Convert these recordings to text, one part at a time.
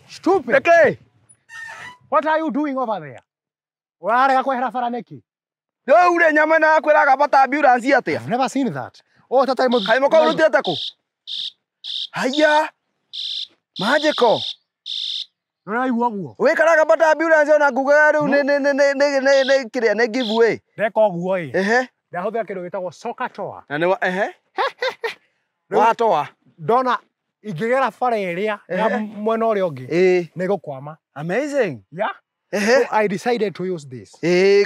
Stupid. Okay. What are you doing over there? Urarega kwehera bara niki? No, ure nyama na kwiraga bata ambulance atia. I've never seen that. Oh, tata imo. Kai moko urutete ku. Haya. Magical. Nora iwa guo. We karaga bata ambulance ona nguga riu ne kiria ne giveaway. Ndeka guo i. Ehe. Ndahuthira kindu gitagwo soccer toa. Na ni ehe. Wa toa. Ndona ingigera bara iria ya mwena uria ungi. Ni gukwama. Amazing. Yeah. So I decided to use this.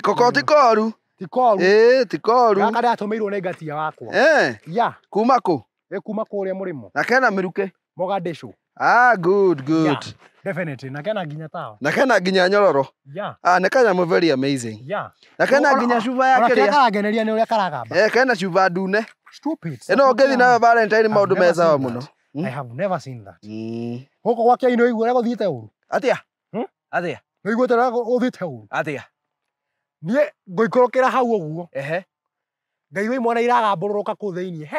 Kokoti koru. Tikoru. Tikoru. Gaka ndatumirwo ni ngatia wakwa. Yeah. Kuma ku? Kuma kuria murimo. Na kena miruke. Mogadishu. Good. Yeah, definitely. Na kena ginya tawa. Na kena ginya nyororo. Yeah. Na kenya very amazing. Yeah. Na kena ginya shuva yake ria. Ona kena ni uria karagamba. Kena shuva ndune. Stupid. Eno ngethi na Valentine maundu meza muno. I have never seen that. Huko gwake ino igure guthiite uru. Atia? Atia? No igute guthiite uru. Atia? Nie ngoikorokera hau uguo. Ehe. Ngai we mwana iragambururuka ku thiini.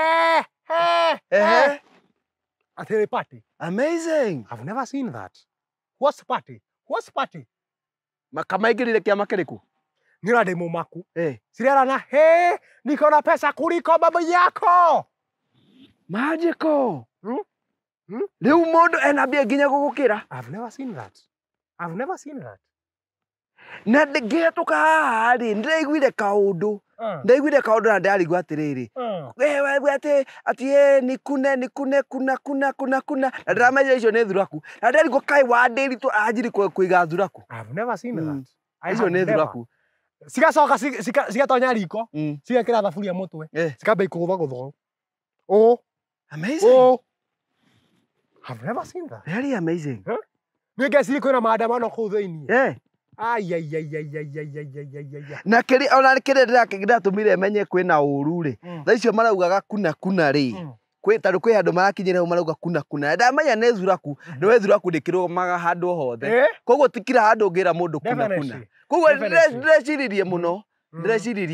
Atiri party. Amazing. I've never seen that. What's party? Makamaigirire kiama kiriku. Nira demo maku. Sirera na niko na pesa kuliko baba yako. Magical. Riu mundu ena bia ginya gugukira. I've never seen that. Na ngetuka haha ri ndiraiguire kaundu. Ndaiguire kaundu na ndarigwa atiriri. Wewe ati nikune kuna. Na ndramenya icio ni thuraku. Na ndarigwa kai wa Nderitu anjiri kuiga thuraku. I've never seen that. Icio ni thuraku. Sigacoka sigatonya riko. Sigekira thaburia mutwe. Sikamba ikugutha. Oh. Amazing. I've never seen that. Very amazing. Nigeciri kwina maandamano kuu thiini. Na kiri ona kiri ndiratumire menye kwina uru ri. Tha icio maraugaga kuna ri. Kwi tandu kwi andu marakinyira ho marauga kuna. Ndamenya ne thuraku, ni we thuraku ndikirumaga handu hothe. Koguo tikira handu ngira mundu kuna. Koguo ndreciririe muno.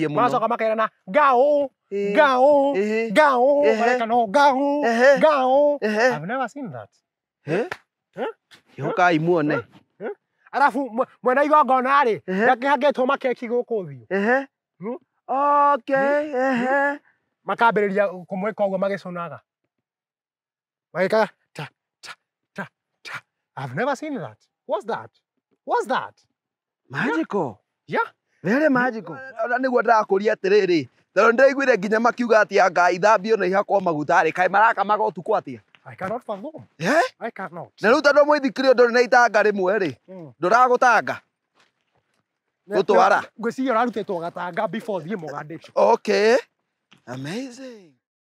Macoka makerana gao. Mareka no gao. I've never seen that. Yokai muone. Arafu mwena igongona ri yakihagetwo makeki guku thio. Okay. Makambiriria kumweka uguo magicunaga. Magika ta. I've never seen that. What's that? Magical. Yeah. Very magical. Ona niguo ndirakuria atiriri. Tondũ ndaiguire nginya makiuga ati anga ithambio na ihakwo maguta ri kai maraka magotuko atia. I cannot fathom. I cannot. Na rĩu tondũ Muithikiri ndũrĩ na itanga rĩmwe rĩ, ndũragũtanga gũtwara. Ngwĩciria ũrarutĩtwo gatanga before thiĩ Mogadishu. Okay. Amazing.